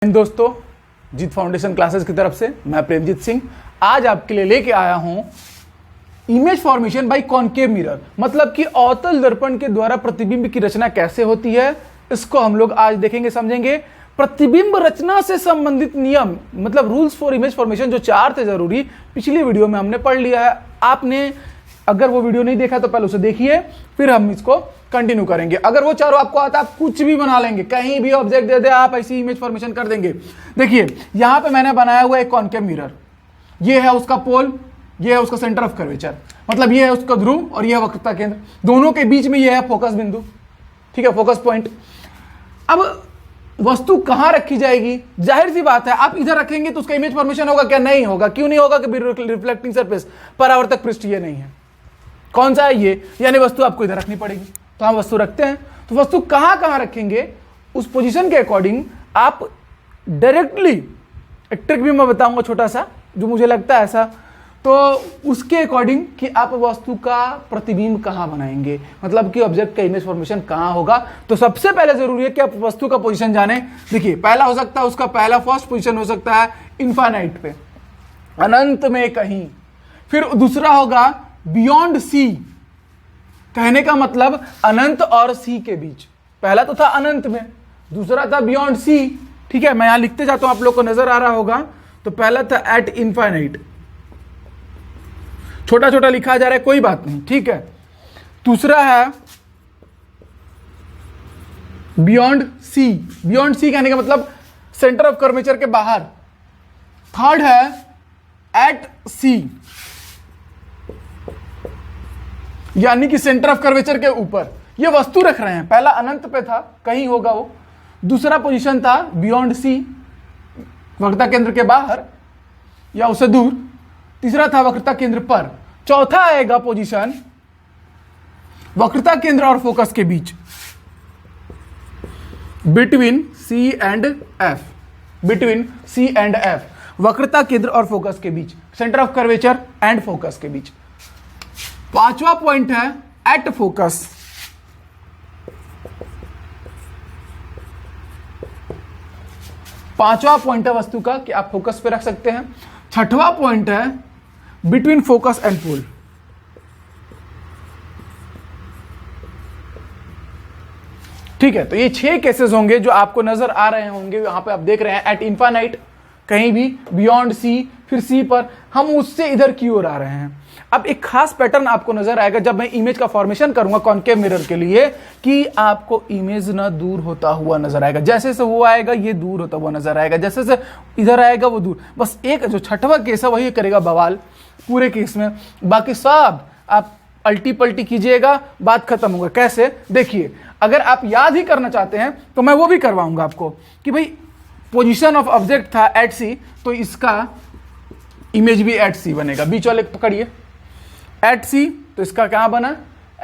दोस्तों, जीत foundation classes की तरफ से मैं प्रेमजीत सिंह आज आपके लिए लेके आया हूं image formation by concave mirror. मतलब कि अवतल दर्पण के द्वारा प्रतिबिंब की रचना कैसे होती है, इसको हम लोग आज देखेंगे, समझेंगे। प्रतिबिंब रचना से संबंधित नियम मतलब रूल्स फॉर इमेज फॉर्मेशन जो 4 थे जरूरी, पिछली वीडियो में हमने पढ़ लिया है। आपने अगर वो वीडियो नहीं देखा तो पहले उसे देखिए, फिर हम इसको कंटिन्यू करेंगे। अगर वो चारों आपको आता है, आप कुछ भी बना लेंगे, कहीं भी ऑब्जेक्ट दे दे आप ऐसी इमेज फॉर्मेशन कर देंगे। देखिए यहां पे मैंने बनाया हुआ एक कॉनकेव मिरर, ये है उसका पोल, ये है उसका सेंटर ऑफ कर्वेचर, मतलब ये है उसका ध्रुव और ये है वक्रता केंद्र, दोनों के बीच में ये है फोकस बिंदु, ठीक है, फोकस पॉइंट। अब वस्तु कहां रखी जाएगी? जाहिर सी बात है, आप इधर रखेंगे तो उसका इमेज फॉर्मेशन होगा क्या? नहीं होगा। क्यों नहीं होगा? कि रिफ्लेक्टिंग सरफेस, परावर्तक पृष्ठ ये नहीं है। कौन सा है? ये, यानी वस्तु आपको इधर रखनी पड़ेगी। तो हम वस्तु रखते हैं, तो वस्तु कहां रखेंगे उस पोजीशन के अकॉर्डिंग आप डायरेक्टली एक ट्रिक भी मैं बताऊंगा छोटा सा, जो मुझे लगता है ऐसा, तो उसके अकॉर्डिंग कि आप वस्तु का प्रतिबिंब कहां बनाएंगे, मतलब कि ऑब्जेक्ट का इमेज फॉर्मेशन कहां होगा। तो सबसे पहले जरूरी है कि आप वस्तु का पोजीशन जाने। देखिए पहला हो सकता है उसका पहला फर्स्ट पोजीशन हो सकता है इनफाइनाइट पे, अनंत में कहीं। फिर दूसरा होगा बियॉन्ड सी, कहने का मतलब अनंत और सी के बीच। पहला तो था अनंत में, दूसरा था बियॉन्ड सी, ठीक है। मैं यहां लिखते जाता हूं, आप लोग को नजर आ रहा होगा। तो पहला था एट इनफाइनाइट, छोटा छोटा लिखा जा रहा है, कोई बात नहीं, ठीक है। दूसरा है बियॉन्ड सी, बियॉन्ड सी कहने का मतलब सेंटर ऑफ कर्वेचर के बाहर। थर्ड है एट सी, यानी कि सेंटर ऑफ कर्वेचर के ऊपर। ये वस्तु रख रहे हैं, पहला अनंत पे था, कहीं होगा वो। दूसरा पोजीशन था बियॉन्ड सी, वक्रता केंद्र के बाहर या उससे दूर। तीसरा था वक्रता केंद्र पर। चौथा आएगा पोजीशन वक्रता केंद्र और फोकस के बीच, between C and F, between C and F, वक्रता केंद्र और फोकस के बीच, centre of curvature and focus के बीच। पांचवा पॉइंट है एट फोकस, पांचवा पॉइंट है वस्तु का कि आप फोकस पे रख सकते हैं। छठवां पॉइंट है बिटवीन फोकस एंड पोल, ठीक है। तो ये 6 केसेस होंगे जो आपको नजर आ रहे होंगे, यहां पे आप देख रहे हैं एट इनफाइनाइट, कहीं भी, बियॉन्ड सी, फिर सी पर, हम उससे इधर की ओर आ रहे हैं। अब एक खास पैटर्न आपको नजर आएगा जब मैं इमेज का फॉर्मेशन करूंगा कॉनकेव मिरर के लिए, कि आपको इमेज ना दूर होता हुआ नजर आएगा। जैसे से वो आएगा ये दूर होता हुआ नजर आएगा, जैसे से इधर आएगा वो दूर। बस एक जो छठवां केस है वही करेगा बवाल पूरे केस में, बाकी सब आप अल्टी पल्टी कीजिएगा, बात खत्म होगा। कैसे? देखिए, अगर आप याद ही करना चाहते हैं तो मैं वो भी करवाऊंगा आपको कि भाई पोजीशन ऑफ ऑब्जेक्ट था एट सी, तो इसका इमेज भी एट सी बनेगा। बीच वाले पकड़िए, एट सी, तो इसका क्या बना?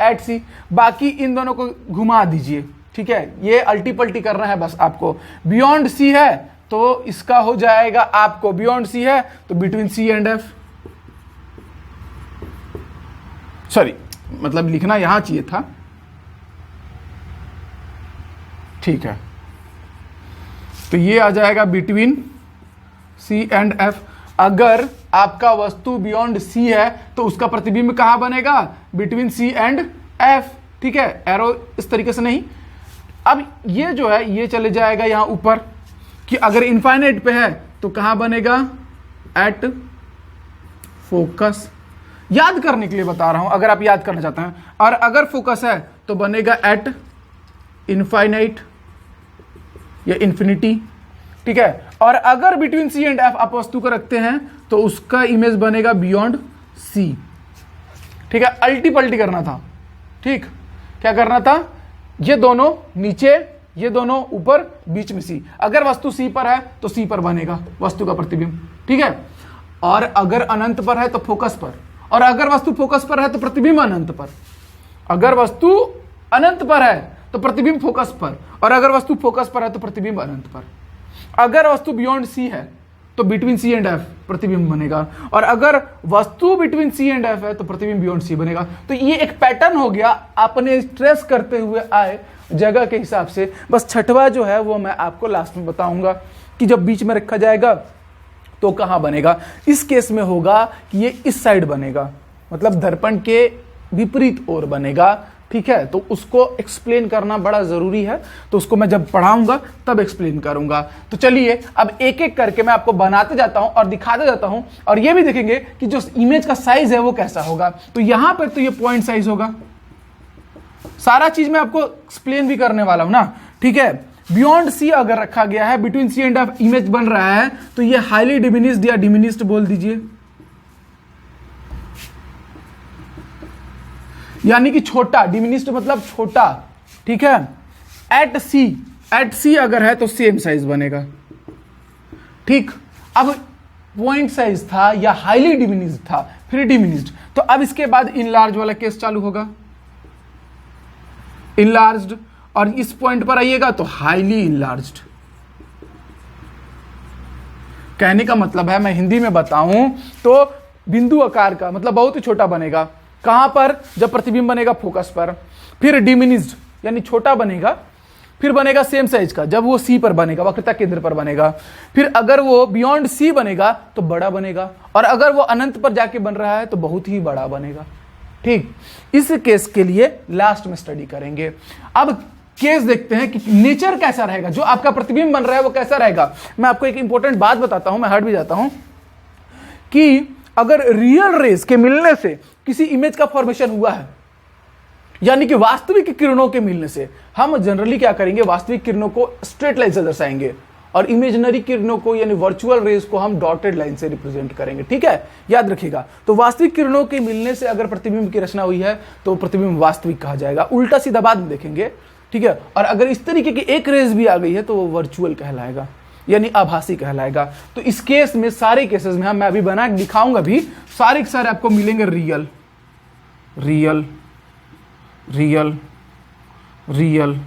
एट सी। बाकी इन दोनों को घुमा दीजिए, ठीक है। ये अल्टी पल्टी करना है बस आपको। बियॉन्ड सी है तो इसका हो जाएगा आपको, बियॉन्ड सी है तो between C and F, sorry मतलब लिखना यहां चाहिए था, ठीक है। तो ये आ जाएगा बिटवीन सी एंड एफ। अगर आपका वस्तु बियॉन्ड सी है तो उसका प्रतिबिंब कहां बनेगा? बिटवीन सी एंड एफ, ठीक है। एरो इस तरीके से नहीं। अब ये जो है ये चले जाएगा यहां ऊपर, कि अगर इनफाइनाइट पे है तो कहां बनेगा? At focus. याद करने के लिए बता रहा हूं, अगर आप याद करना चाहते हैं। और अगर फोकस है तो बनेगा एट इनफाइनाइट या इंफिनिटी, ठीक है। और अगर बिटवीन सी एंड एफ आप वस्तु को रखते हैं तो उसका इमेज बनेगा बियॉन्ड सी, ठीक है। अल्टी पल्टी करना था, ठीक। क्या करना था? ये दोनों नीचे, ये दोनों ऊपर, बीच में सी। अगर वस्तु सी पर है तो सी पर बनेगा वस्तु का प्रतिबिंब, ठीक है। और अगर अनंत पर है तो फोकस पर, और अगर वस्तु फोकस पर है तो प्रतिबिंब अनंत पर। अगर वस्तु अनंत पर है तो प्रतिबिंब फोकस पर, और अगर वस्तु फोकस पर है तो प्रतिबिंब अनंत पर। अगर वस्तु बियॉन्ड सी है तो बिटवीन सी एंड एफ प्रतिबिंब बनेगा, और अगर वस्तु बिटवीन सी एंड एफ है तो प्रतिबिंब बियॉन्ड सी बनेगा। तो ये एक पैटर्न हो गया, आपने स्ट्रेस करते हुए आए जगह के हिसाब से। बस छठवा जो है वो मैं आपको लास्ट में बताऊंगा। कि जब बीच में रखा जाएगा तो कहां बनेगा। इस केस में होगा कि ये इस साइड बनेगा, मतलब दर्पण के विपरीत ओर बनेगा, ठीक है। तो उसको एक्सप्लेन करना बड़ा जरूरी है, तो उसको मैं जब पढ़ाऊंगा तब एक्सप्लेन करूंगा। तो चलिए अब एक एक करके मैं आपको बनाते जाता हूं और दिखाते जाता हूं, और ये भी देखेंगे कि जो इमेज का साइज है वो कैसा होगा। तो यहां पर तो ये पॉइंट साइज होगा, सारा चीज मैं आपको एक्सप्लेन भी करने वाला हूं ना, ठीक है। बियॉन्ड सी अगर रखा गया है, between C and F image बन रहा है, तो ये हाईली डिमिनिश्ड या डिमिनिश्ड बोल दीजिए, यानी कि छोटा, डिमिनिश्ड मतलब छोटा, ठीक है। एट सी अगर है तो सेम साइज बनेगा, ठीक। अब पॉइंट साइज था या हाईली डिमिनिश्ड था, फिर डिमिनिश्ड, तो अब इसके बाद इनलार्ज वाला केस चालू होगा, इनलार्ज्ड, और इस पॉइंट पर आइएगा तो हाईली इनलार्ज्ड। कहने का मतलब है, मैं हिंदी में बताऊं तो बिंदु आकार का मतलब बहुत ही छोटा बनेगा, कहां पर, जब प्रतिबिंब बनेगा फोकस पर। फिर डिमिनिश्ड यानी छोटा बनेगा, फिर बनेगा सेम साइज का जब वो सी पर बनेगा, वक्रता केंद्र पर बनेगा। फिर अगर वो बियॉन्ड सी बनेगा तो बड़ा बनेगा, और अगर वो अनंत पर जाके बन रहा है तो बहुत ही बड़ा बनेगा, ठीक। इस केस के लिए लास्ट में स्टडी करेंगे। अब केस देखते हैं कि नेचर कैसा रहेगा, जो आपका प्रतिबिंब बन रहा है वो कैसा रहेगा। मैं आपको एक इंपॉर्टेंट बात बताता हूं, मैं हट भी जाता हूं, कि अगर रियल रेस के मिलने से किसी इमेज का फॉर्मेशन हुआ है, यानी कि वास्तविक किरणों के मिलने से, हम जनरली क्या करेंगे, वास्तविक किरणों को स्ट्रेट लाइन से दर्शाएंगे और इमेजिनरी किरणों को यानी वर्चुअल रेस को हम डॉटेड लाइन से रिप्रेजेंट करेंगे, ठीक है, याद रखिएगा। तो वास्तविक किरणों के मिलने से अगर प्रतिबिंब की रचना हुई है तो प्रतिबिंब वास्तविक कहा जाएगा। उल्टा सीधा बाद में देखेंगे, ठीक है। और अगर इस तरीके की एक रेस भी आ गई है तो वो वर्चुअल कहलाएगा, यानी आभासी कहलाएगा। तो इस केस में, सारे केसेस में मैं अभी बना दिखाऊंगा भी, सारे के सारे आपको मिलेंगे real, real, real, real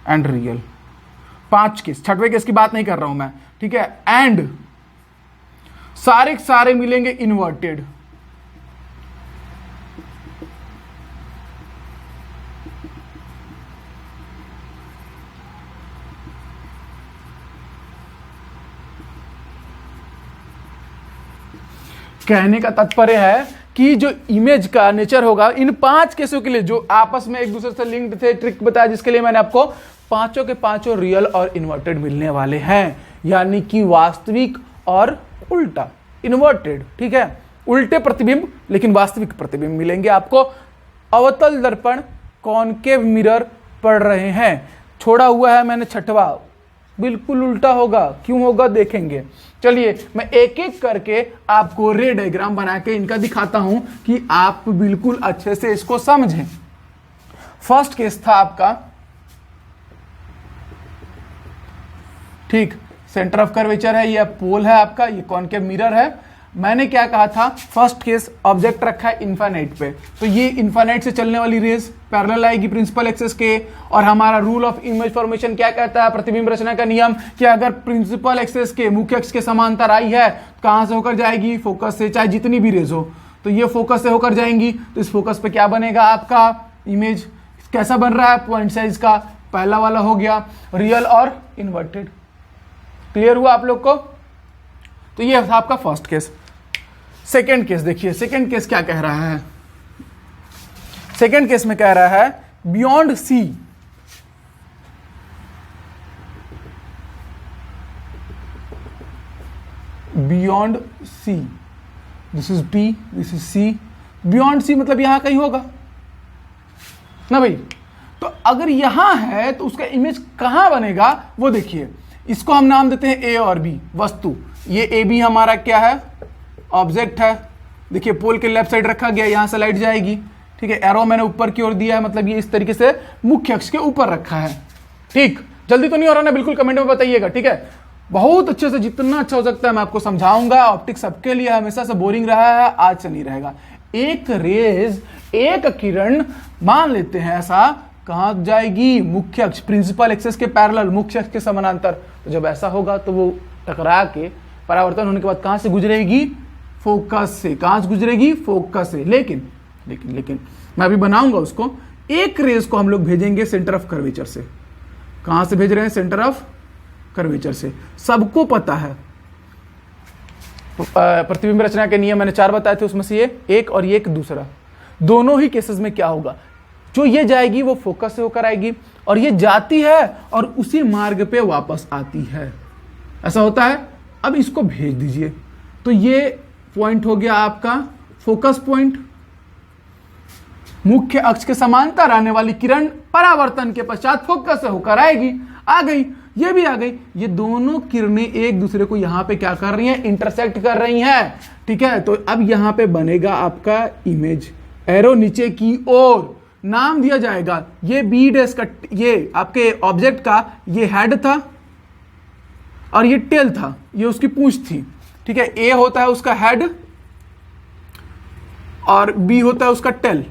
and real. 5 case, 6वें केस की बात नहीं कर रहा हूं मैं, ठीक है। एंड सारे के सारे मिलेंगे इन्वर्टेड, कहने का तात्पर्य है कि जो इमेज का नेचर होगा इन 5 केसों के लिए जो आपस में एक दूसरे से लिंक्ड थे, ट्रिक बताया जिसके लिए मैंने आपको, पांचों के पांचों रियल और इन्वर्टेड मिलने वाले हैं, यानी कि वास्तविक और उल्टा, इन्वर्टेड, ठीक है। उल्टे प्रतिबिंब लेकिन वास्तविक प्रतिबिंब मिलेंगे आपको। अवतल दर्पण कॉनकेव मिरर पढ़ रहे हैं, छोड़ा हुआ है मैंने 6वां, बिल्कुल उल्टा होगा, क्यों होगा देखेंगे। चलिए मैं एक एक करके आपको रे डायग्राम बना के इनका दिखाता हूं कि आप बिल्कुल अच्छे से इसको समझें। फर्स्ट केस था आपका, ठीक, सेंटर ऑफ कर्वेचर है, ये पोल है आपका, ये कॉनकेव मिरर है। मैंने क्या कहा था, फर्स्ट केस ऑब्जेक्ट रखा है इन्फाइनाइट पे, तो ये इन्फाइनाइट से चलने वाली रेस पैरेलल आएगी प्रिंसिपल एक्सिस के। और हमारा रूल ऑफ इमेज फॉर्मेशन क्या कहता है, प्रतिबिंब रचना का नियम, कि अगर प्रिंसिपल एक्सिस के मुख्य अक्ष के समांतर आई है तो कहां से होकर जाएगी, फोकस से, चाहे जितनी भी रेज हो, तो ये फोकस से होकर जाएंगी। तो इस फोकस पे क्या बनेगा आपका इमेज, कैसा बन रहा है, पॉइंट साइज का। पहला वाला हो गया रियल और इन्वर्टेड, क्लियर हुआ आप लोग को। तो ये था आपका फर्स्ट केस। सेकेंड केस देखिए, सेकेंड केस क्या कह रहा है, सेकेंड केस में कह रहा है beyond C, beyond C, this is B, this is C, beyond C मतलब यहां कहीं होगा ना भाई। तो अगर यहां है तो उसका इमेज कहां बनेगा वो देखिए। इसको हम नाम देते हैं ए और बी, वस्तु। ये ए बी हमारा क्या है, ऑब्जेक्ट है। देखिए पोल के लेफ्ट साइड रखा गया, यहां से लाइट जाएगी, ठीक है। एरो मैंने ऊपर की ओर दिया है, मतलब ये इस तरीके से मुख्य अक्ष के ऊपर रखा है, ठीक। जल्दी तो नहीं हो रहा ना, बिल्कुल कमेंट में बताइएगा, ठीक है। बहुत अच्छे से, जितना अच्छा हो सकता है मैं आपको समझाऊंगा। ऑप्टिक्स सबके लिए हमेशा से बोरिंग रहा है, आज से नहीं रहेगा। एक रेज, एक किरण मान लेते हैं ऐसा, कहां जाएगी, मुख्य अक्ष, प्रिंसिपल एक्सिस के पैरेलल, मुख्य अक्ष के समानांतर। तो जब ऐसा होगा तो वो टकरा के परावर्तन होने के बाद कहां से गुजरेगी, फोकस से। कहां से गुजरेगी, फोकस से। लेकिन लेकिन लेकिन मैं अभी बनाऊंगा उसको। एक रेज को हम लोग भेजेंगे सेंटर ऑफ कर्वेचर से। कहां से भेज रहे हैं, सेंटर ऑफ कर्वेचर से, सबको पता है। प्रतिबिंब रचना के नियम मैंने 4 बताए थे, उसमें से ये एक और ये एक दूसरा। दोनों ही केसेस में क्या होगा, जो ये जाएगी वो फोकस से होकर आएगी और ये जाती है और उसी मार्ग पे वापस आती है, ऐसा होता है। अब इसको भेज दीजिए, तो ये पॉइंट हो गया आपका फोकस पॉइंट। मुख्य अक्ष के समांतर आने वाली किरण परावर्तन के पश्चात फोकस से होकर आएगी, आ गई, ये भी आ गई। ये दोनों किरणें एक दूसरे को यहां पे क्या कर रही हैं, इंटरसेक्ट कर रही हैं, ठीक है। तो अब यहां पे बनेगा आपका इमेज, एरो नीचे की ओर, नाम दिया जाएगा ये बी डैश का, ये आपके ऑब्जेक्ट का ये हेड था और ये टेल था, ये उसकी पूंछ थी, ठीक है। ए होता है उसका हेड और बी होता है उसका टेल।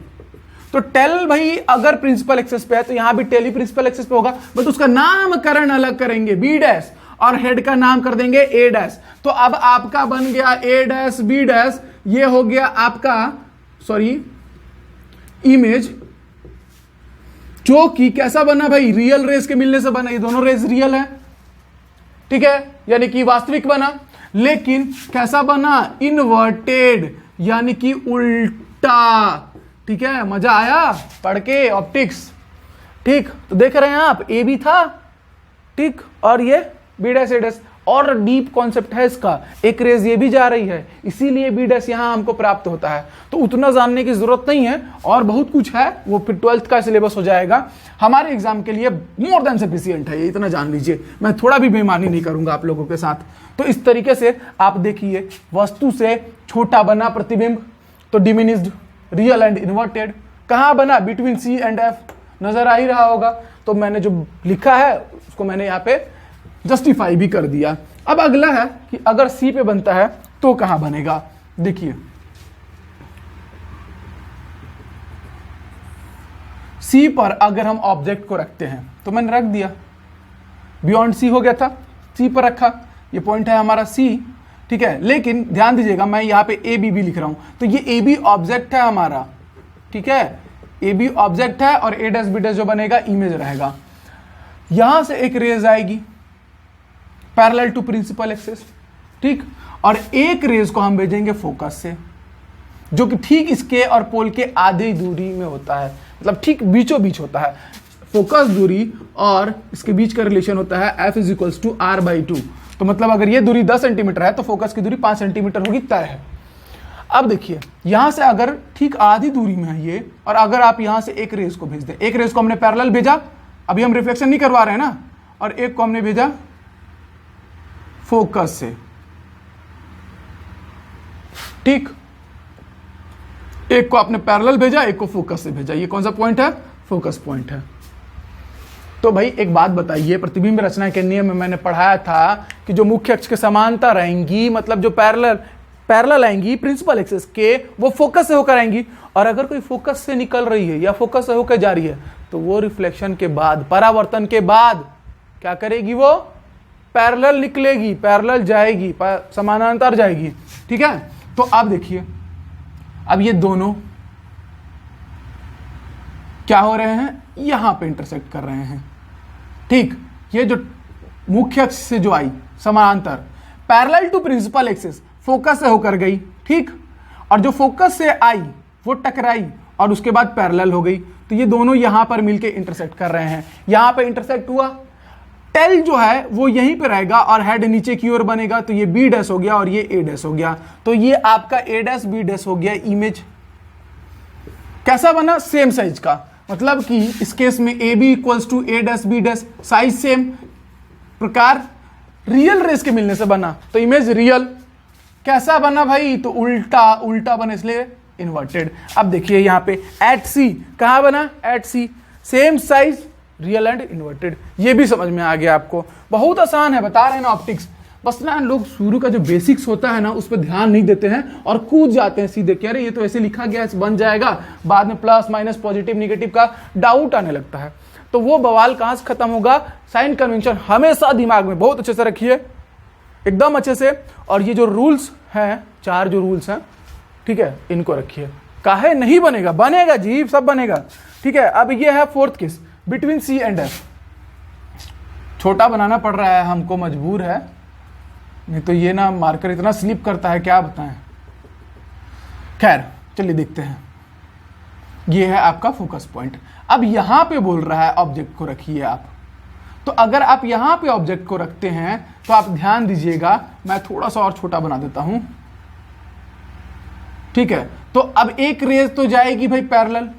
तो टेल भाई अगर प्रिंसिपल एक्सेस पे है तो यहां भी टेल ही प्रिंसिपल एक्सेस पे होगा, बट उसका नामकरण अलग करेंगे, बी डैश, और हेड का नाम कर देंगे ए डैश। तो अब आपका बन गया ए डैश बी डैश, ये हो गया आपका इमेज, जो कि कैसा बना भाई, रियल रेस के मिलने से बना। ये दोनों रेस रियल है, ठीक है, यानी कि वास्तविक बना, लेकिन कैसा बना, इन्वर्टेड, यानी कि उल्टा, ठीक है। मजा आया पढ़ के ऑप्टिक्स, ठीक। तो देख रहे हैं आप, ए भी था, ठीक, और ये बी डैश ए डैश, और डीप कॉन्सेप्ट है इसका, एक रेज ये भी जा रही है, इसीलिए बी डैश यहां हमको प्राप्त होता है। तो उतना जानने की जरूरत नहीं है, और बहुत कुछ है, वो फिर 12th का सिलेबस हो जाएगा, हमारे एग्जाम के लिए मोर देन सफिशिएंट है, ये इतना जान लीजिए। मैं थोड़ा भी बेईमानी नहीं करूंगा आप लोगों के साथ। तो इस तरीके से आप देखिए, वस्तु से छोटा बना प्रतिबिंब, तो डिमिनिश्ड, रियल एंड इन्वर्टेड। कहां बना, बिटवीन सी एंड एफ, नजर आ ही रहा होगा। तो मैंने जो लिखा है उसको मैंने यहां पे जस्टिफाई भी कर दिया। अब अगला है कि अगर सी पे बनता है तो कहां बनेगा, देखिए सी पर अगर हम ऑब्जेक्ट को रखते हैं, तो मैंने रख दिया, बियॉन्ड सी हो गया था, सी पर रखा, ये पॉइंट है हमारा सी, ठीक है। लेकिन ध्यान दीजिएगा, मैं यहां पे ए बी भी लिख रहा हूं, तो ये ए बी ऑब्जेक्ट है हमारा, ठीक है, ए बी ऑब्जेक्ट है, और ए डैश बी डैश जो बनेगा इमेज रहेगा। यहां से एक रेज आएगी पैरेलल टू प्रिंसिपल एक्सिस, ठीक, और एक रेज को हम भेजेंगे फोकस से, जो कि ठीक इसके और पोल के आधी दूरी में होता है, मतलब ठीक बीचों बीच होता है। फोकस दूरी और इसके बीच का रिलेशन होता है F इज टू R/2। तो मतलब अगर ये दूरी 10 सेंटीमीटर है तो फोकस की दूरी 5 सेंटीमीटर होगी, तय है। अब देखिए, यहां से अगर ठीक आधी दूरी में है ये, और अगर आप यहां से एक रेज को भेज दें, एक रेज को हमने पैरेलल भेजा, अभी हम रिफ्लेक्शन नहीं करवा रहे हैं ना, और एक को हमने भेजा फोकस से, ठीक, एक को आपने पैरेलल भेजा, एक को फोकस से भेजा। ये कौन सा पॉइंट है, फोकस पॉइंट है। तो भाई एक बात बताइए, प्रतिबिंब रचना के नियम में मैंने पढ़ाया था कि जो मुख्य अक्ष के समांतर रहेंगी, मतलब जो पैरेलल आएंगी प्रिंसिपल एक्सिस के, वो फोकस से होकर आएंगी, और अगर कोई फोकस से निकल रही है या फोकस से होकर जा रही है, तो वो रिफ्लेक्शन के बाद, परावर्तन के बाद क्या करेगी, वो पैरेलल निकलेगी, पैरेलल जाएगी, समानांतर जाएगी, ठीक है। तो अब देखिए, अब ये दोनों क्या हो रहे हैं, यहां पे इंटरसेक्ट कर रहे हैं, ठीक। ये जो मुख्य अक्ष से जो आई समानांतर, parallel to principal axis, focus से होकर गई, ठीक, और जो फोकस से आई वो टकराई और उसके बाद पैरेलल हो गई। तो ये दोनों यहां पर मिलके इंटरसेक्ट कर रहे हैं, यहां पे इंटरसेक्ट हुआ, टेल जो है वो यहीं पे रहेगा और हेड नीचे की ओर बनेगा, तो ये बी डैश हो गया और ये ए डैश हो गया। तो ये आपका ए डैश बी डैश हो गया इमेज। कैसा बना, सेम साइज का, मतलब कि इस केस में A B equals to A dash B dash, size same, प्रकार रियल रेस के मिलने से बना, तो इमेज रियल। कैसा बना भाई, तो उल्टा, उल्टा बना, इसलिए इन्वर्टेड। अब देखिए यहां पे एट सी, कहां बना, at C, same size, real and inverted. ये भी समझ में आ गया आपको, बहुत आसान है, बता रहे हैं ना ऑप्टिक्स। बस ना लोग शुरू का जो बेसिक्स होता है ना, उस पर ध्यान नहीं देते हैं और कूद जाते हैं सीधे, कह रहे ये तो ऐसे लिखा गया है, बन जाएगा, बाद में प्लस माइनस पॉजिटिव निगेटिव का डाउट आने लगता है। तो वो बवाल कहां से खत्म होगा, साइन कन्वेंशन हमेशा दिमाग में बहुत अच्छे से रखिए, एकदम अच्छे से। और ये जो रूल्स हैं, 4 जो रूल्स हैं, ठीक है, इनको रखिए। काहे नहीं बनेगा, बनेगा जी, सब बनेगा, ठीक है। अब ये है 4th case, between C and F. छोटा बनाना पड़ रहा है हमको, मजबूर है, नहीं तो ये ना मार्कर इतना स्लिप करता है क्या बताएं। खैर चलिए देखते हैं। ये है आपका फोकस पॉइंट। अब यहां पे बोल रहा है ऑब्जेक्ट को रखिए आप। तो अगर आप यहां पे ऑब्जेक्ट को रखते हैं तो आप ध्यान दीजिएगा, मैं थोड़ा सा और छोटा बना देता हूं, ठीक है। तो अब एक रेज तो जाएगी भाई पैरेलल,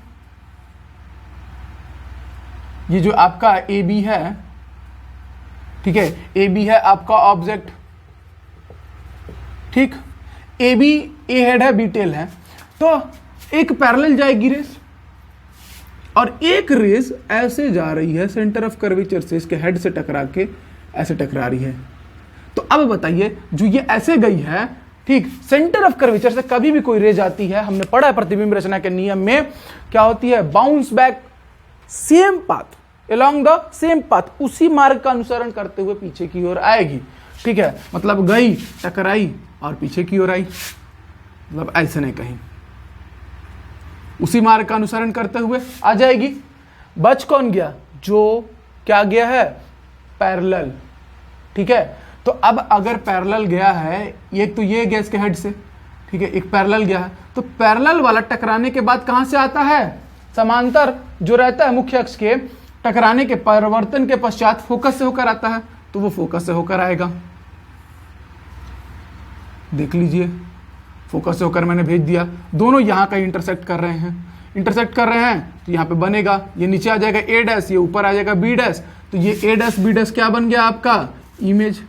ये जो आपका ए बी है, ठीक है, ए बी है आपका ऑब्जेक्ट, ठीक, ए बी ए हेड है बी टेल है, तो एक पैरेलल जाएगी रेस और एक रेस ऐसे जा रही है सेंटर ऑफ कर्वेचर से, इसके हेड से टकरा के ऐसे टकरा रही है। तो अब बताइए जो ये ऐसे गई है, ठीक, सेंटर ऑफ कर्वेचर से कभी भी कोई रे जाती है, हमने पढ़ा है प्रतिबिंब रचना के नियम में क्या होती है, bounce back same path along the same path, उसी मार्ग का अनुसरण करते हुए पीछे की ओर आएगी, ठीक है। मतलब गई, टकराई और पीछे की ओर आई, मतलब ऐसे नहीं, कहीं उसी मार्ग का अनुसरण करते हुए आ जाएगी। बच कौन गया, जो क्या गया है, पैरेलल, ठीक है। तो अब अगर पैरेलल गया है, एक तो ये गया इसके हेड से, ठीक है, एक पैरेलल गया है, तो पैरेलल वाला टकराने के बाद कहां से आता है, समांतर जो रहता है मुख्य अक्ष के, टकराने के परिवर्तन के पश्चात फोकस से होकर आता है, तो वो फोकस से होकर आएगा। देख लीजिए, फोकस से होकर मैंने भेज दिया, दोनों यहां का इंटरसेक्ट कर रहे हैं, इंटरसेक्ट कर रहे हैं, तो यहां पे बनेगा, ये नीचे आ जाएगा ए डैश, ये ऊपर आ जाएगा बी डैश, तो ये ए डैश बी डैश क्या बन गया आपका, इमेज।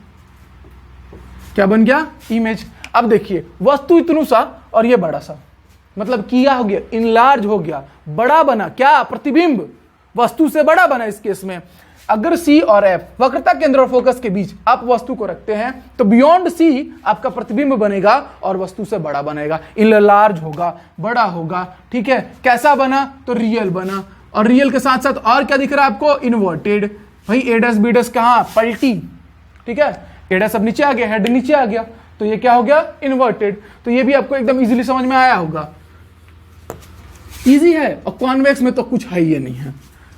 क्या बन गया, इमेज। अब देखिए वस्तु इतनू सा और ये बड़ा सा, मतलब किया हो गया, इनलार्ज हो गया, बड़ा बना, क्या, प्रतिबिंब वस्तु से बड़ा बना। इस केस में अगर C और F वक्रता केंद्र और फोकस के बीच आप वस्तु को रखते हैं तो बियॉन्ड C आपका प्रतिबिंब बनेगा और वस्तु से बड़ा बनेगा, इनलार्ज होगा, बड़ा होगा, ठीक है। कैसा बना, तो रियल बना, और रियल के साथ साथ और क्या दिख रहा है आपको, इन्वर्टेड। भाई ए डैश बी डैश कहां, पलटी, ठीक है, ए डैश अब नीचे आ गया, हेड नीचे आ गया, तो ये क्या हो गया, इन्वर्टेड। तो ये भी आपको एकदम इजीली समझ में आया होगा, इजी है। और कॉन्वेक्स में तो कुछ है ही नहीं है,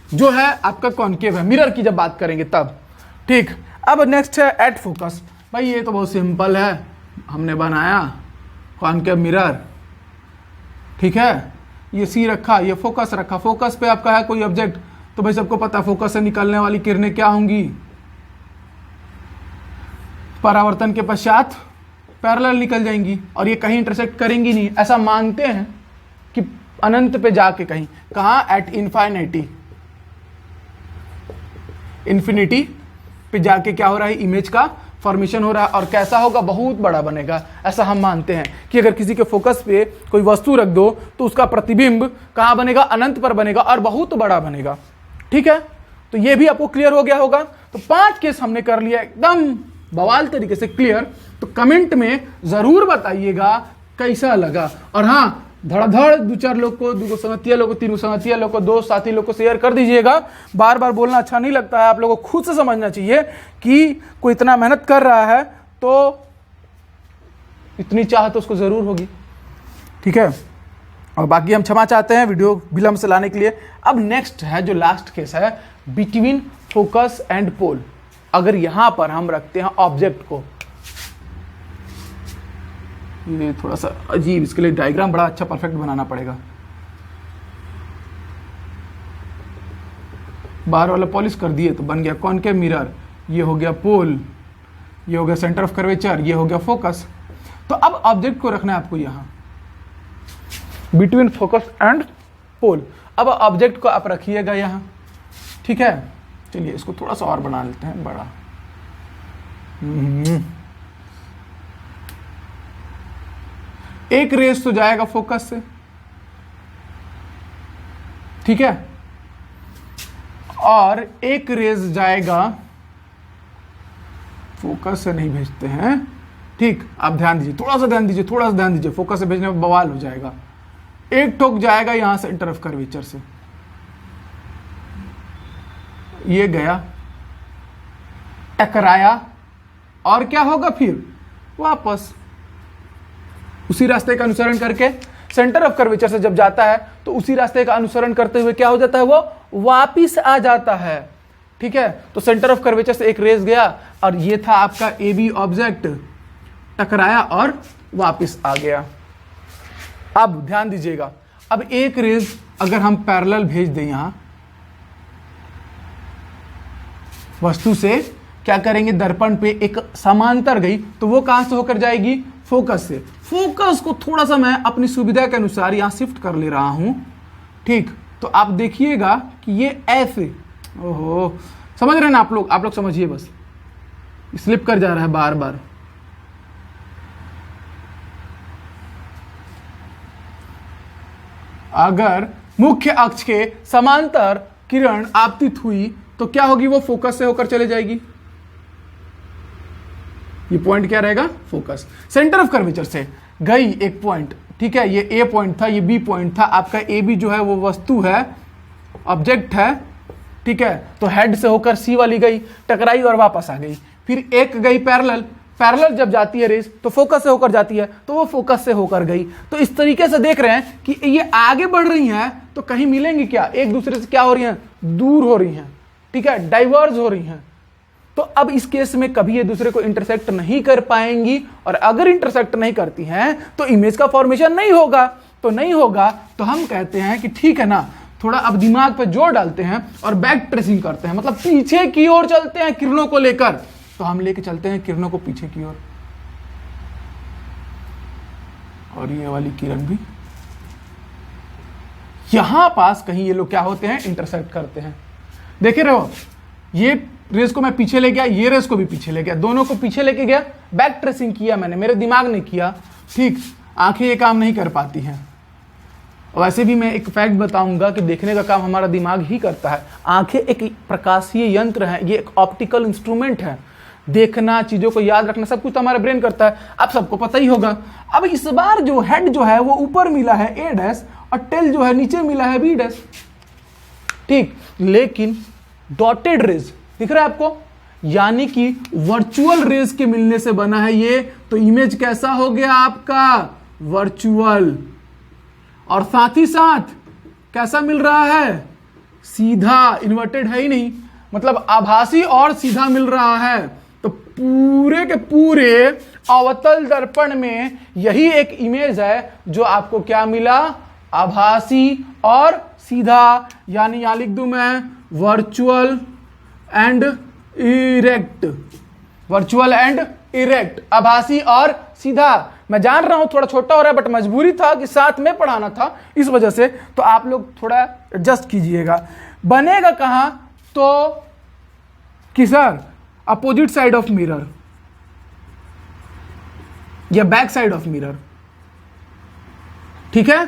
जो है आपका कॉन्केव है, मिरर की जब बात करेंगे तब, ठीक। अब नेक्स्ट है एट फोकस। भाई ये तो बहुत सिंपल है, हमने बनाया कॉन्केव मिरर, ठीक है, ये सी रखा, ये फोकस रखा, फोकस पे आपका है कोई ऑब्जेक्ट, तो भाई सबको पता फोकस से निकलने वाली किरणें क्या होंगी, परावर्तन के पश्चात पैरेलल निकल जाएंगी और ये कहीं इंटरसेक्ट करेंगी नहीं, ऐसा मानते हैं कि अनंत पे जाके कहीं, कहाँ, एट इन्फिनिटी, इन्फिनिटी पे जाके क्या हो रहा है, इमेज का फॉर्मेशन हो रहा है, और कैसा होगा, बहुत बड़ा बनेगा। ऐसा हम मानते हैं कि अगर किसी के फोकस पे कोई वस्तु रख दो तो उसका प्रतिबिंब कहाँ बनेगा, अनंत पर बनेगा और बहुत बड़ा बनेगा, ठीक है। तो ये भी आपको क्लियर हो गया होगा। तो 5 केस हमने कर लिया एकदम बवाल तरीके से क्लियर। तो कमेंट में जरूर बताइएगा कैसा लगा, और हाँ धड़ाधड़ 2-4 लोग को, 2 संगतिया लोग को, 3 संगतिया लोग को, 2 साथी लोग को शेयर कर दीजिएगा। बार बार बोलना अच्छा नहीं लगता है, आप लोगों को खुद से समझना चाहिए कि कोई इतना मेहनत कर रहा है तो इतनी चाह तो उसको जरूर होगी, ठीक है। और बाकी हम क्षमा चाहते हैं वीडियो विलंब से लाने के लिए। अब नेक्स्ट है जो लास्ट केस है, बिटवीन फोकस एंड पोल। अगर यहां पर हम रखते हैं ऑब्जेक्ट को, ये थोड़ा सा अजीब, इसके लिए डायग्राम बड़ा अच्छा परफेक्ट बनाना पड़ेगा। बाहर वाला पॉलिश कर दिए तो बन गया कॉनकेव मिरर, ये हो गया पोल, ये हो गया सेंटर ऑफ कर्वेचर, ये हो गया फोकस। तो अब ऑब्जेक्ट को रखना है आपको यहां बिटवीन फोकस एंड पोल। अब ऑब्जेक्ट को आप रखिएगा यहां, ठीक है। चलिए इसको थोड़ा सा और बना लेते हैं बड़ा। एक रेस तो जाएगा फोकस से, ठीक है, और एक रेस जाएगा, फोकस से नहीं भेजते हैं, ठीक। आप ध्यान दीजिए, थोड़ा सा ध्यान दीजिए, थोड़ा सा ध्यान दीजिए, फोकस से भेजने में बवाल हो जाएगा। एक ठोक जाएगा यहां सेंटर ऑफ कर्वेचर से, ये गया, टकराया, और क्या होगा फिर, वापस उसी रास्ते का अनुसरण करके सेंटर ऑफ कर्वेचर से जब जाता है तो उसी रास्ते का अनुसरण करते हुए क्या हो जाता है, वो वापिस आ जाता है, ठीक है। तो सेंटर ऑफ कर्वेचर से एक रेस गया और ये था आपका ए बी ऑब्जेक्ट, टकराया और वापस आ गया। अब ध्यान दीजिएगा, अब एक रेस अगर हम पैरेलल भेज दें यहां वस्तु से, क्या करेंगे, दर्पण पे एक समांतर गई तो वो कहां से होकर जाएगी, फोकस से। फोकस को थोड़ा सा मैं अपनी सुविधा के अनुसार यहां शिफ्ट कर ले रहा हूं, ठीक। तो आप देखिएगा कि ये ऐसे, ओहो, समझ रहे हैं ना आप लोग समझिए, बस स्लिप कर जा रहा है बार बार। अगर मुख्य अक्ष के समांतर किरण आपतित हुई तो क्या होगी, वो फोकस से होकर चले जाएगी। ये पॉइंट क्या रहेगा, फोकस। सेंटर ऑफ कर्वेचर से गई एक पॉइंट, ठीक है, ये ए पॉइंट था, ये बी पॉइंट था, आपका ए बी जो है वो वस्तु है, ऑब्जेक्ट है, ठीक है। तो हेड से होकर सी वाली गई, टकराई और वापस आ गई। फिर एक गई पैरेलल, पैरेलल जब जाती है रेस तो फोकस से होकर जाती है, तो वो फोकस से होकर गई। तो इस तरीके से देख रहे हैं कि ये आगे बढ़ रही हैं तो कहीं मिलेंगी क्या, एक दूसरे से क्या हो रही हैं, दूर हो रही हैं, ठीक है, डाइवर्ज हो रही हैं। तो अब इस केस में कभी ये दूसरे को इंटरसेक्ट नहीं कर पाएंगी, और अगर इंटरसेक्ट नहीं करती हैं तो इमेज का फॉर्मेशन नहीं होगा। तो नहीं होगा तो हम कहते हैं कि ठीक है ना, थोड़ा अब दिमाग पे जोर डालते हैं और बैक ट्रेसिंग करते हैं, मतलब पीछे की ओर चलते हैं किरणों को लेकर। तो हम लेके चलते हैं किरणों को पीछे की ओर, और ये वाली किरण भी यहां पास कहीं ये लोग क्या होते हैं, इंटरसेक्ट करते हैं। देखे रहो, ये रेस को मैं पीछे ले गया, ये रेस को भी पीछे ले गया, दोनों को पीछे लेके गया, बैक ट्रेसिंग किया मैंने, मेरे दिमाग ने किया, ठीक। आंखें ये काम नहीं कर पाती हैं। वैसे भी मैं एक फैक्ट बताऊंगा कि देखने का काम हमारा दिमाग ही करता है। आंखें एक प्रकाशीय यंत्र है, ये एक ऑप्टिकल इंस्ट्रूमेंट है। देखना, चीजों को याद रखना, सब कुछ तो हमारा ब्रेन करता है, आप सबको पता ही होगा। अब इस बार जो हेड जो है वो ऊपर मिला है ए डैश, और टेल जो है नीचे मिला है बी डैश, ठीक। लेकिन डॉटेड रेज दिख रहा है आपको, यानी कि वर्चुअल रेज के मिलने से बना है ये। तो इमेज कैसा हो गया आपका, वर्चुअल। और साथ ही साथ कैसा मिल रहा है, सीधा, इन्वर्टेड है ही नहीं, मतलब आभासी और सीधा मिल रहा है। तो पूरे के पूरे अवतल दर्पण में यही एक इमेज है जो आपको क्या मिला, आभासी और सीधा, यानी यहां लिख दूं मैं virtual and erect, virtual and erect, आभासी और सीधा। मैं जान रहा हूं थोड़ा छोटा हो रहा है, बट मजबूरी था कि साथ में पढ़ाना था, इस वजह से। तो आप लोग थोड़ा एडजस्ट कीजिएगा। बनेगा कहां, तो कि sir opposite side of mirror या बैक साइड ऑफ मिरर, ठीक है।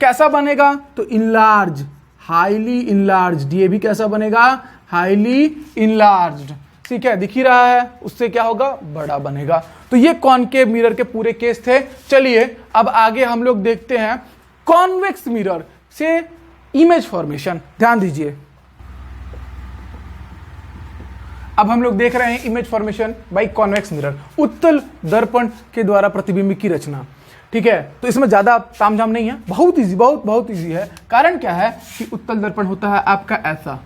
कैसा बनेगा, तो इनलार्ज, हाईली इनलार्ज। ये भी कैसा बनेगा, हाईली इनलार्ज्ड, ठीक है, दिख ही रहा है, उससे क्या होगा, बड़ा बनेगा। तो ये कॉनकेव मिरर के पूरे केस थे। चलिए अब आगे हम लोग देखते हैं कॉन्वेक्स मिरर से इमेज फॉर्मेशन। ध्यान दीजिए, अब हम लोग देख रहे हैं image formation by convex mirror, उत्तल दर्पण के द्वारा प्रतिबिंब की रचना, ठीक है। तो इसमें ज्यादा तामझाम नहीं है, बहुत इजी, बहुत इजी है। कारण क्या है कि उत्तल दर्पण होता है आपका ऐसा,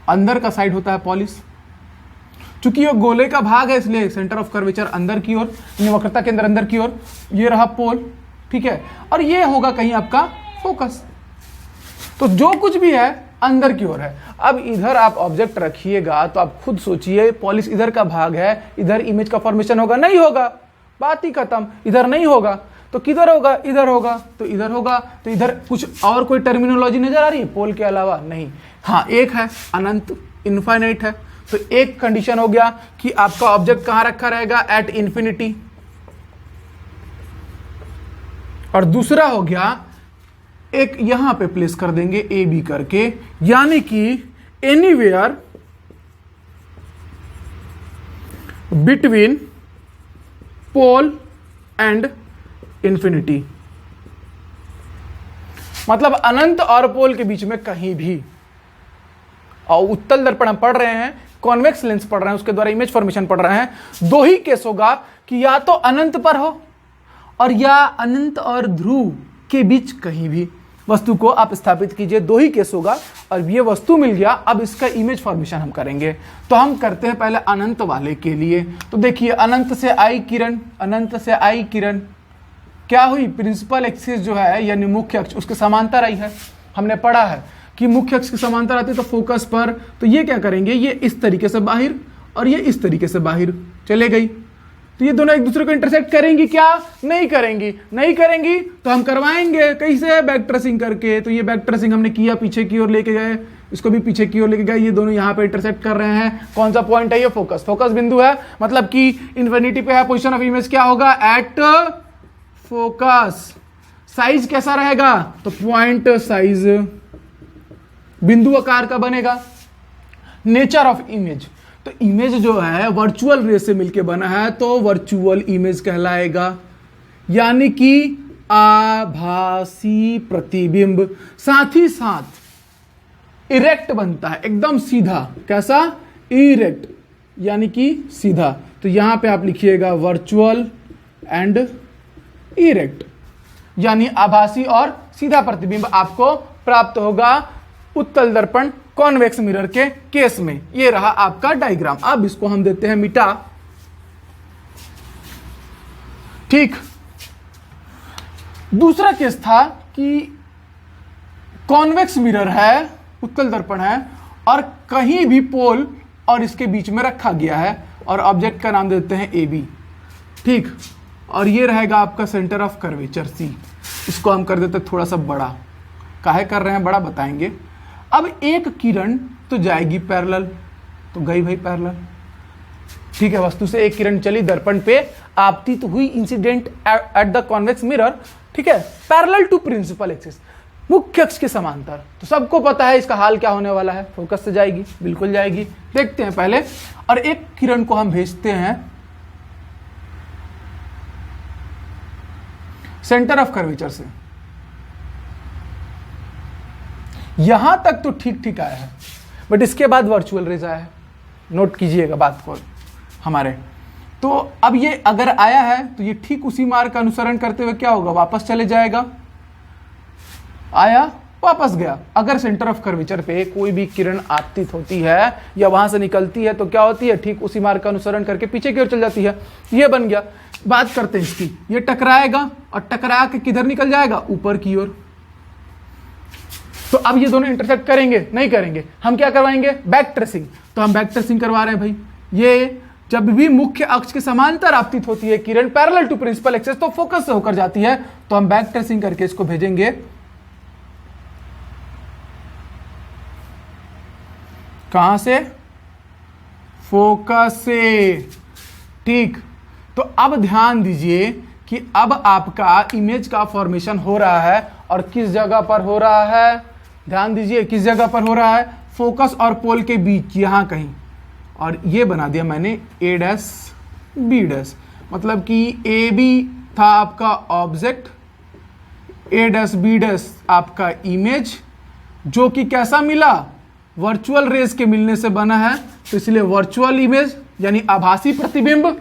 अंदर का साइड होता है पॉलिश। चूंकि ये गोले का भाग है इसलिए सेंटर ऑफ कर्वेचर अंदर की ओर, वक्रता के अंदर की ओर, ये रहा पोल, ठीक है। और ये होगा कहीं आपका फोकस। तो जो कुछ भी है अंदर की ओर है। अब इधर आप ऑब्जेक्ट रखिएगा तो आप खुद सोचिए, पॉलिश इधर का भाग है, इधर इमेज का फॉर्मेशन होगा, नहीं होगा, बात ही खत्म। इधर नहीं होगा तो किधर होगा, इधर होगा तो इधर होगा। तो इधर कुछ और कोई टर्मिनोलॉजी नजर आ रही है पोल के अलावा, नहीं। हाँ, एक है अनंत, इनफाइनाइट है। तो एक कंडीशन हो गया कि आपका ऑब्जेक्ट कहां रखा रहेगा, एट इंफिनिटी। और दूसरा हो गया एक यहां पे प्लेस कर देंगे ए बी करके, यानी कि anywhere between pole and infinity, मतलब अनंत और पोल के बीच में कहीं भी। और उत्तल दर्पण हम पढ़ रहे हैं, कॉन्वेक्स लेंस पढ़ रहे हैं, उसके द्वारा इमेज फॉर्मेशन पढ़ रहे हैं। दो ही केस होगा कि या तो अनंत पर हो और या अनंत और ध्रुव के बीच कहीं भी। वस्तु को आप स्थापित कीजिए, 2 ही केस होगा और ये वस्तु मिल गया। अब इसका इमेज फॉर्मेशन हम करेंगे, तो हम करते हैं पहले अनंत वाले के लिए। तो देखिए अनंत से आई किरण, अनंत से आई किरण क्या हुई, प्रिंसिपल एक्सिस जो है यानी मुख्य अक्ष उसके समांतर आई है। हमने पढ़ा है कि मुख्य अक्ष के समांतर आती है तो फोकस पर, तो ये क्या करेंगे, ये इस तरीके से बाहर और ये इस तरीके से बाहर चले गई, तो ये दोनों एक दूसरे को इंटरसेक्ट करेंगी क्या, नहीं करेंगी। नहीं करेंगी तो हम करवाएंगे कैसे, बैक ट्रेसिंग करके। तो ये बैक ट्रेसिंग हमने किया, पीछे की ओर लेके गए, इसको भी पीछे की ओर लेके गए, ये दोनों यहाँ पे इंटरसेक्ट कर रहे हैं। कौन सा पॉइंट है, ये फोकस, फोकस बिंदु है, मतलब कि इन्फिनिटी पे है, पोजीशन ऑफ इमेज क्या होगा, एट फोकस। साइज कैसा रहेगा, तो पॉइंट साइज बिंदु आकार का बनेगा। नेचर ऑफ इमेज, तो इमेज जो है वर्चुअल रे से मिलके बना है तो वर्चुअल इमेज कहलाएगा, यानी कि आभासी प्रतिबिंब। साथ ही साथ इरेक्ट बनता है, एकदम सीधा, कैसा, इरेक्ट यानी कि सीधा। तो यहां पे आप लिखिएगा वर्चुअल एंड इरेक्ट, यानी आभासी और सीधा प्रतिबिंब आपको प्राप्त होगा उत्तल दर्पण कॉन्वेक्स मिरर के केस में। ये रहा आपका डायग्राम। अब इसको हम देते हैं मिटा। ठीक, दूसरा केस था कि कॉन्वेक्स मिरर है, उत्तल दर्पण है और कहीं भी पोल और इसके बीच में रखा गया है और ऑब्जेक्ट का नाम देते हैं ए बी। ठीक, और ये रहेगा आपका सेंटर ऑफ कर्वेचर सी। इसको हम कर देते थोड़ा सा बड़ा, काहे कर रहे हैं बड़ा बताएंगे। अब एक किरण तो जाएगी पैरेलल, तो गई भाई पैरेलल। ठीक है, वस्तु से एक किरण चली, दर्पण पे आपतित हुई, incident at the convex mirror. ठीक है, पैरेलल टू प्रिंसिपल एक्सिस, मुख्य अक्ष के समांतर। तो सबको पता है इसका हाल क्या होने वाला है, फोकस से जाएगी, बिल्कुल जाएगी। देखते हैं पहले, और एक किरण को हम भेजते हैं सेंटर ऑफ कर्वेचर से। यहां तक तो ठीक ठीक आया है, बट इसके बाद वर्चुअल रेज आया है। नोट कीजिएगा बात को हमारे। तो अब ये अगर आया है तो ये ठीक उसी मार्ग का अनुसरण करते हुए क्या होगा, वापस चले जाएगा। आया, वापस गया। अगर सेंटर ऑफ कर्वेचर पे कोई भी किरण आपतित होती है या वहां से निकलती है तो क्या होती है, ठीक उसी मार्ग का अनुसरण करके पीछे की ओर चल जाती है। ये बन गया। बात करते हैं इसकी, ये टकराएगा और टकरा के किधर निकल जाएगा, ऊपर की ओर। तो अब ये दोनों इंटरसेक्ट करेंगे, नहीं करेंगे। हम क्या करवाएंगे, बैक ट्रेसिंग। तो हम बैक ट्रेसिंग करवा रहे हैं भाई। ये जब भी मुख्य अक्ष के समांतर आपतित होती है किरण पैरेलल टू प्रिंसिपल एक्सिस, तो फोकस से होकर जाती है। तो हम बैक ट्रेसिंग करके इसको भेजेंगे कहां से, फोकस से। ठीक, तो अब ध्यान दीजिए कि अब आपका इमेज का फॉर्मेशन हो रहा है और किस जगह पर हो रहा है, ध्यान दीजिए किस जगह पर हो रहा है, फोकस और पोल के बीच, यहां कहीं। और ये बना दिया मैंने ए डैश बी डैश, मतलब कि ए बी था आपका ऑब्जेक्ट, ए डैश बी डैश आपका इमेज, जो कि कैसा मिला, वर्चुअल रेज के मिलने से बना है। तो इसलिए वर्चुअल इमेज यानी आभासी प्रतिबिंब,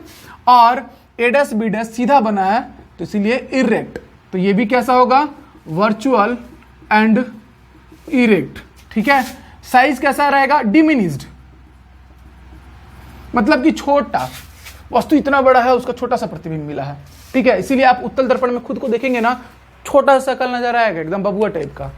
और ए डैश बी डैश सीधा बना है तो इसलिए इरेक्ट। तो ये भी कैसा होगा, वर्चुअल एंड इरेक्ट। ठीक है, साइज कैसा रहेगा, डिमिनिस्ड, मतलब कि छोटा। वस्तु इतना बड़ा है, उसका छोटा सा प्रतिबिंब मिला है। ठीक है, इसीलिए आप उत्तल दर्पण में खुद को देखेंगे ना, छोटा सा शकल नजर आएगा, एकदम बबुआ टाइप का।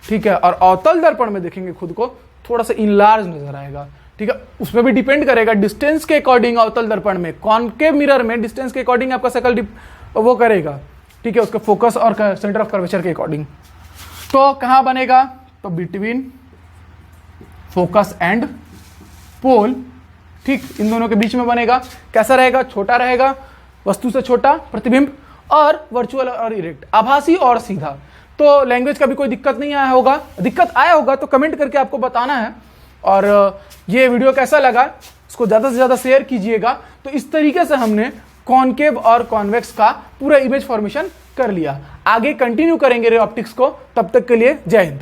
ठीक है, और अवतल दर्पण में देखेंगे खुद को, थोड़ा सा इनलार्ज नजर आएगा। ठीक है, उसमें भी डिपेंड करेगा डिस्टेंस के अकॉर्डिंग। अवतल दर्पण में, कॉनकेव मिरर में डिस्टेंस के अकॉर्डिंग आपका शकल वो करेगा। ठीक है, उसके फोकस और सेंटर ऑफ कर्वेचर के अकॉर्डिंग। तो कहां बनेगा, तो बिटवीन फोकस एंड पोल। ठीक, इन दोनों के बीच में बनेगा। कैसा रहेगा, छोटा रहेगा, वस्तु से छोटा प्रतिबिंब, और वर्चुअल और इरेक्ट, आभासी और सीधा। तो लैंग्वेज का भी कोई दिक्कत नहीं आया होगा, दिक्कत आया होगा तो कमेंट करके आपको बताना है। और ये वीडियो कैसा लगा, इसको ज़्यादा से ज़्यादा शेयर कीजिएगा। तो इस तरीके से हमने कॉनकेव और कॉन्वेक्स का पूरा इमेज फॉर्मेशन कर लिया। आगे कंटिन्यू करेंगे रे ऑप्टिक्स को, तब तक के लिए जय हिंद।